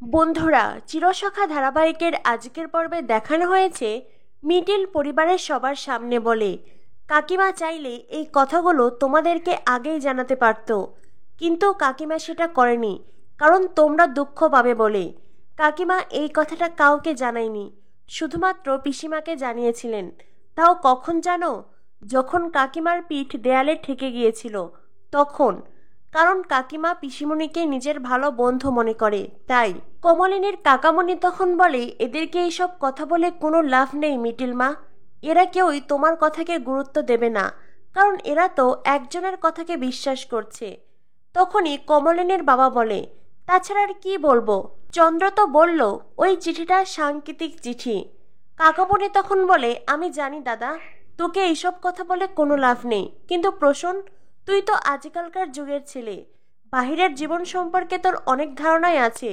বন্ধুরা, চিরসখা ধারাবাহিকের আজকের পর্বে দেখানো হয়েছে মিডিল পরিবারের সবার সামনে বলে, কাকিমা চাইলে এই কথাগুলো তোমাদেরকে আগেই জানাতে পারত, কিন্তু কাকিমা সেটা করেনি, কারণ তোমরা দুঃখ পাবে বলে। কাকিমা এই কথাটা কাউকে জানায়নি, শুধুমাত্র পিসিমাকে জানিয়েছিলেন। তাও কখন জানো? যখন কাকিমার পিঠ দেয়ালে ঠেকে গিয়েছিল তখন। কারণ কাকিমা পিসিমণিকে নিজের ভালো বন্ধু মনে করে, তাই। কমলিনীর কাকামণি তখন বলে, এদেরকে এইসব কথা বলে কোনো লাভ নেই মিটিল মা। এরা কেউই তোমার কথাকে গুরুত্ব দেবে না, কারণ এরা তো একজনের কথাকে বিশ্বাস করছে। তখনই কমলিনীর বাবা বলে, তাছাড়া আর কি বলবো, চন্দ্র তো বলল ওই চিঠিটা সাংকেতিক চিঠি। কাকামণি তখন বলে, আমি জানি দাদা, তোকে এইসব কথা বলে কোনো লাভ নেই, কিন্তু প্রসূন, তুই তো আজকালকার যুগের ছেলে, বাহিরের জীবন সম্পর্কে তোর অনেক ধারণাই আছে,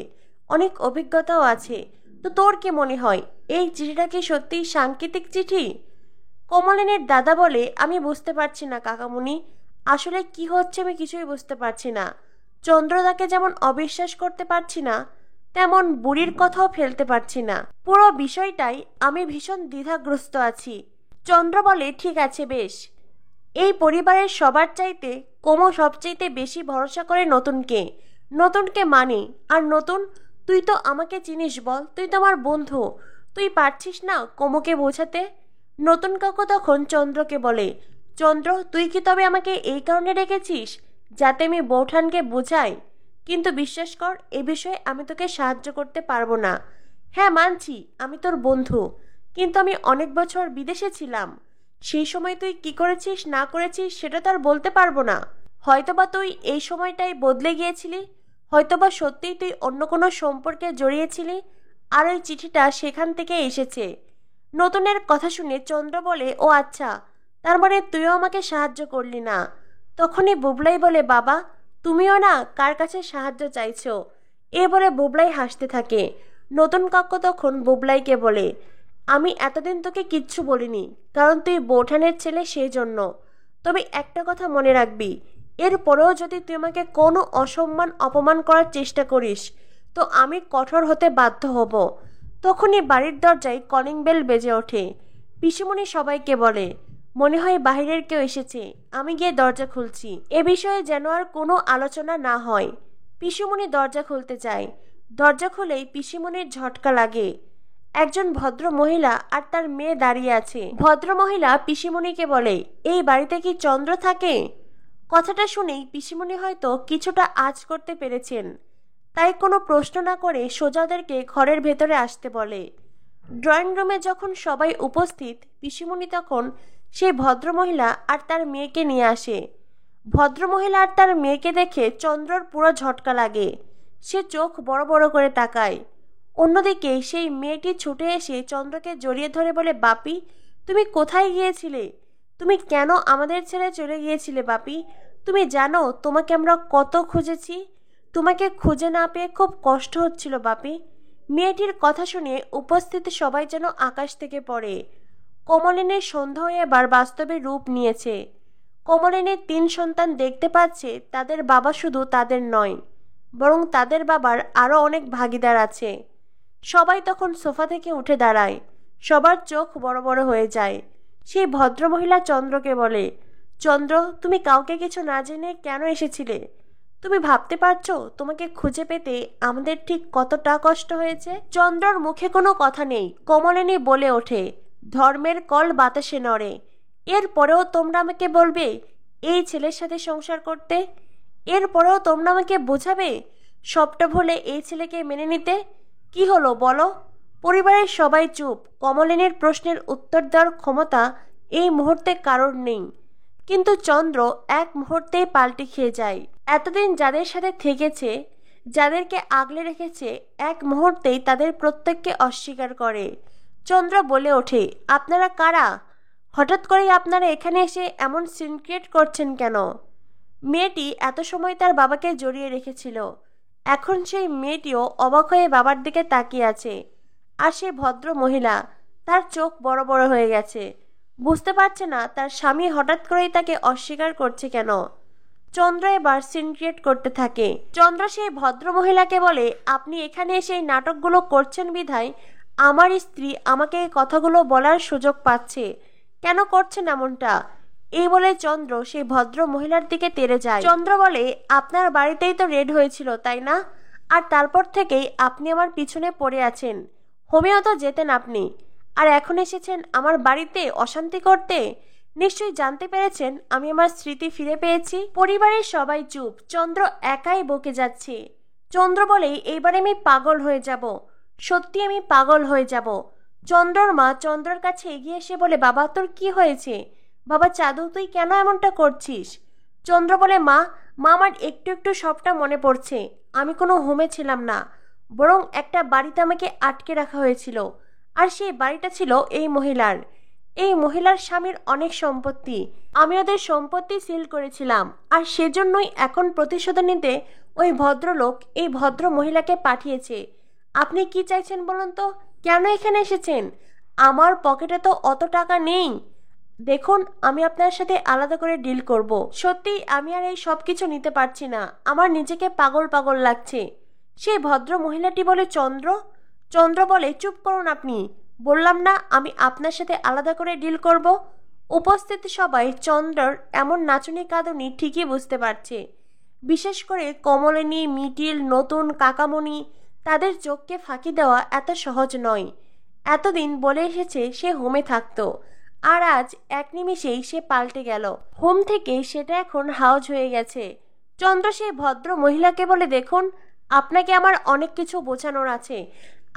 অনেক অভিজ্ঞতাও আছে। তো তোর কি মনে হয় এই চিঠিটা কি সত্যিই সাংকেতিক চিঠি? কমলিনীর দাদা বলে, আমি বুঝতে পারছি না কাকামুনি, আসলে কি হচ্ছে আমি কিছুই বুঝতে পারছি না। চন্দ্রদাকে যেমন অবিশ্বাস করতে পারছি না, তেমন বুড়ির কথাও ফেলতে পারছি না। পুরো বিষয়টাই আমি ভীষণ দ্বিধাগ্রস্ত আছি। চন্দ্র বলে, ঠিক আছে বেশ, এই পরিবারের সবার চাইতে কোমো সবচাইতে বেশি ভরসা করে নতুনকে, নতুনকে মানে। আর নতুন, তুই তো আমাকে চিনিস, বল, তুই তো আমার বন্ধু, তুই পারছিস না কোমোকে বোঝাতে? নতুন কাকু তখন চন্দ্রকে বলে, চন্দ্র, তুই কি তবে আমাকে এই কারণে রেখেছিস যাতে আমি বৌঠানকে বোঝাই? কিন্তু বিশ্বাস কর, এ বিষয়ে আমি তোকে সাহায্য করতে পারবো না। হ্যাঁ মানছি আমি তোর বন্ধু, কিন্তু আমি অনেক বছর বিদেশে ছিলাম, সেই সময় তুই কি করেছিস না করেছিস সেটা তো আর বলতে পারবো না। হয়তোবা তুই এই সময়টাই বদলে গিয়েছিলি, হয়তোবা সত্যিই তুই অন্য কোনো সম্পর্কে জড়িয়েছিলি, আর ওই চিঠিটা সেখান থেকে এসেছে। নতুনের কথা শুনে চন্দ্র বলে, ও আচ্ছা, তার মানে তুইও আমাকে সাহায্য করলি না। তখনই বুবলাই বলে, বাবা, তুমিও না কার কাছে সাহায্য চাইছো? এ বলে বুবলাই হাসতে থাকে। নতুন কাকু তখন বুবলাইকে বলে, আমি এতদিন তোকে কিচ্ছু বলিনি, কারণ তুই বৌঠানের ছেলে, সেই জন্য। তবে একটা কথা মনে রাখবি, এরপরেও যদি তুই আমাকে কোনো অসম্মান অপমান করার চেষ্টা করিস, তো আমি কঠোর হতে বাধ্য হব। তখনই বাড়ির দরজায় কলিং বেল বেজে ওঠে। পিসিমণি সবাইকে বলে, মনে হয় বাহিরের কেউ এসেছে, আমি গিয়ে দরজা খুলছি। এ বিষয়ে যেন আর কোনো আলোচনা না হয়। পিসিমণি দরজা খুলতে চায়, দরজা খুলেই পিসিমণির ঝটকা লাগে। একজন ভদ্র মহিলা আর তার মেয়ে দাঁড়িয়ে আছে। ভদ্র মহিলা পিসিমণিকে বলে, এই বাড়িতে কি চন্দ্র থাকে? কথাটা শুনেই পিসিমণি হয়তো কিছুটা আঁচ করতে পেরেছেন, তাই কোনো প্রশ্ন না করে সোজাদেরকে ঘরের ভেতরে আসতে বলে। ড্রয়িং রুমে যখন সবাই উপস্থিত, পিসিমণি তখন সেই ভদ্রমহিলা আর তার মেয়েকে নিয়ে আসে। ভদ্রমহিলা আর তার মেয়েকে দেখে চন্দ্রর পুরো ঝটকা লাগে, সে চোখ বড় বড় করে তাকায়। অন্যদিকে সেই মেয়েটি ছুটে এসে চন্দ্রকে জড়িয়ে ধরে বলে, বাপি, তুমি কোথায় গিয়েছিলে? তুমি কেন আমাদের ছেড়ে চলে গিয়েছিলে বাপি? তুমি জানো তোমাকে আমরা কত খুঁজেছি, তোমাকে খুঁজে না পেয়ে খুব কষ্ট হচ্ছিল বাপি। মেয়েটির কথা শুনে উপস্থিত সবাই যেন আকাশ থেকে পড়ে। কমলিনীর সন্দেহ এবার বাস্তবে রূপ নিয়েছে। কমলিনীর 3 সন্তান দেখতে পাচ্ছে তাদের বাবা শুধু তাদের নয়, বরং তাদের বাবার আরও অনেক ভাগিদার আছে। সবাই তখন সোফা থেকে উঠে দাঁড়ায়, সবার চোখ বড় বড় হয়ে যায়। সেই ভদ্রমহিলা চন্দ্রকে বলে, চন্দ্র, তুমি কাউকে কিছু না জেনে কেন এসেছিলে? তুমি ভাবতে পারছো তোমাকে খুঁজে পেতে আমাদের ঠিক কতটা কষ্ট হয়েছে? চন্দ্রর মুখে কোনো কথা নেই। কমলিনী বলে ওঠে, ধর্মের কল বাতাসে নড়ে। এরপরেও তোমরা আমাকে বলবে এই ছেলের সাথে সংসার করতে? এরপরেও তোমরা আমাকে বোঝাবে সবটা ভুলে এই ছেলেকে মেনে নিতে? কি হলো বলো? পরিবারের সবাই চুপ। কমলিনীর প্রশ্নের উত্তর দেওয়ার ক্ষমতা এই মুহূর্তে কারোর নেই, কিন্তু চন্দ্র এক মুহূর্তেই পাল্টে খেয়ে যায়। এতদিন যাদের সাথে থেকেছে, যাদেরকে আগলে রেখেছে, এক মুহূর্তেই তাদের প্রত্যেককে অস্বীকার করে। চন্দ্র বলে ওঠে, আপনারা কারা? হঠাৎ করেই আপনারা এখানে এসে এমন সিন ক্রিয়েট করছেন কেন? মেয়েটি এত সময় তার বাবাকে জড়িয়ে রেখেছিল, এখন সেই মেয়েটিও অবাক হয়ে বাবার দিকে তাকিয়ে আছে। আর সে ভদ্র মহিলা, তার চোখ বড় বড় হয়ে গেছে, বুঝতে পারছে না তার স্বামী হঠাৎ করেই তাকে অস্বীকার করছে কেন। চন্দ্র এবার সিন ক্রিয়েট করতে থাকে। চন্দ্র সেই ভদ্র মহিলাকে বলে, আপনি এখানে এসে এই নাটকগুলো করছেন বিধায় আমার স্ত্রী আমাকে এই কথাগুলো বলার সুযোগ পাচ্ছে। কেন করছেন এমনটা? এই বলে চন্দ্র সেই ভদ্র মহিলার দিকে তেড়ে যায়। চন্দ্র বলে, আপনার বাড়িতেই তো রেড হয়েছিল তাই না? আর তারপর থেকেই আপনি আমার পিছনে পড়ে আছেন। হোমেও তো যেতেন আপনি, আর এখন এসেছেন আমার বাড়িতে অশান্তি করতে। নিশ্চয়ই জানতে পেরেছেন আমি আমার স্মৃতি ফিরে পেয়েছি। পরিবারের সবাই চুপ। চন্দ্র একাই বকে যাচ্ছে। চন্দ্র বলে, এইবার আমি পাগল হয়ে যাব, সত্যি আমি পাগল হয়ে যাব। চন্দ্রর মা চন্দ্রর কাছে এগিয়ে এসে বলে, বাবা তোর কি হয়েছে? বাবা চাঁদু, তুই কেন এমনটা করছিস? চন্দ্র বলে, মা মা আমার একটু একটু সবটা মনে পড়ছে। আমি কোনো হোমে ছিলাম না, বরং একটা বাড়িতে আমাকে আটকে রাখা হয়েছিল। আর সেই বাড়িটা ছিল এই মহিলার। এই মহিলার স্বামীর অনেক সম্পত্তি। আমি ওদের সম্পত্তি সিল করেছিলাম, আর সেজন্যই এখন প্রতিশোধ নিতে ওই ভদ্রলোক এই ভদ্র মহিলাকে পাঠিয়েছে। আপনি কি চাইছেন বলুন তো? কেন এখানে এসেছেন? আমার পকেটে তো অত টাকা নেই। দেখুন, আমি আপনার সাথে আলাদা করে ডিল করব। সত্যি আমি আর এই সব কিছু নিতে পারছি না। আমার নিজেকে পাগল পাগল লাগছে। সেই ভদ্র মহিলাটি বলে, চন্দ্র। চন্দ্র বলে, চুপ করুন আপনি। বললাম না আমি আপনার সাথে আলাদা করে ডিল করব। উপস্থিত সবাই চন্দ্রর এমন নাচুনি কাঁদুনি ঠিকই বুঝতে পারছে। বিশেষ করে কমলিনী, মিটিল, নতুন, কাকামণি, তাদের চোখকে ফাঁকি দেওয়া এত সহজ নয়। এতদিন বলে এসেছে সে হোমে থাকতো, আর আজ এক নিমিষেই সে পাল্টে গেল। হোম থেকে সেটা এখন হাউজ হয়ে গেছে। চন্দ্র সেই ভদ্র মহিলাকে বলে, দেখুন, আপনাকে আমার অনেক কিছু বোঝানোর আছে।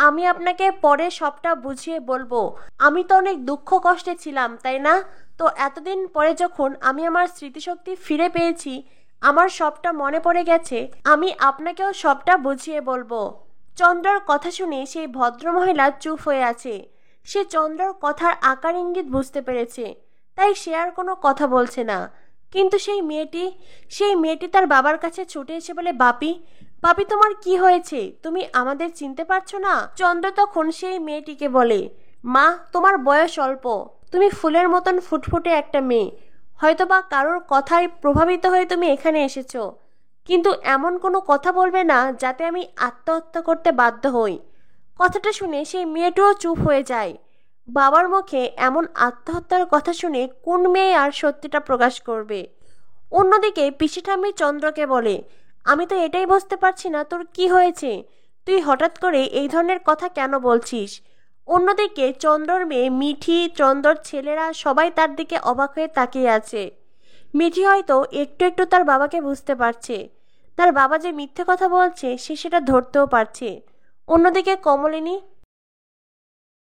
আমি আপনাকে পরে সবটা বুঝিয়ে বলবো। আমি তো অনেক দুঃখ কষ্টে ছিলাম তাই না? তো এতদিন পরে যখন আমি আমার স্মৃতিশক্তি ফিরে পেয়েছি, আমার সবটা মনে পড়ে গেছে, আমি আপনাকেও সবটা বুঝিয়ে বলবো। চন্দ্রর কথা শুনে সেই ভদ্রমহিলা চুপ হয়ে আছে। সে চন্দ্রর কথার আকার ইঙ্গিত বুঝতে পেরেছে, তাই সে আর কোনো কথা বলছে না। কিন্তু সেই মেয়েটি তার বাবার কাছে ছুটে এসে বলে, বাপি, বাপি তোমার কি হয়েছে? তুমি আমাদের চিনতে পারছো না? চন্দ্র তখন সেই মেয়েটিকে বলে, মা তোমার বয়স অল্প, তুমি ফুলের মতন ফুটফুটে একটা মেয়ে। হয়তোবা কারোর কথায় প্রভাবিত হয়ে তুমি এখানে এসেছো, কিন্তু এমন কোনো কথা বলবে না যাতে আমি আত্মহত্যা করতে বাধ্য হই। কথাটা শুনে সেই মেয়েটিও চুপ হয়ে যায়। বাবার মুখে এমন আত্মহত্যার কথা শুনে কোন মেয়ে আর সত্যিটা প্রকাশ করবে? অন্যদিকে পিসি ঠাম্মি চন্দ্রকে বলে, আমি তো এটাই বুঝতে পারছি না তোর কি হয়েছে। তুই হঠাৎ করে এই ধরনের কথা কেন বলছিস? অন্যদিকে চন্দ্রর মেয়ে মিঠি, চন্দ্রর ছেলেরা সবাই তার দিকে অবাক হয়ে তাকিয়ে আছে। মিঠি হয়তো একটু একটু তার বাবাকে বুঝতে পারছে। তার বাবা যে মিথ্যে কথা বলছে সে সেটা ধরতেও পারছে। অন্যদিকে কমলিনী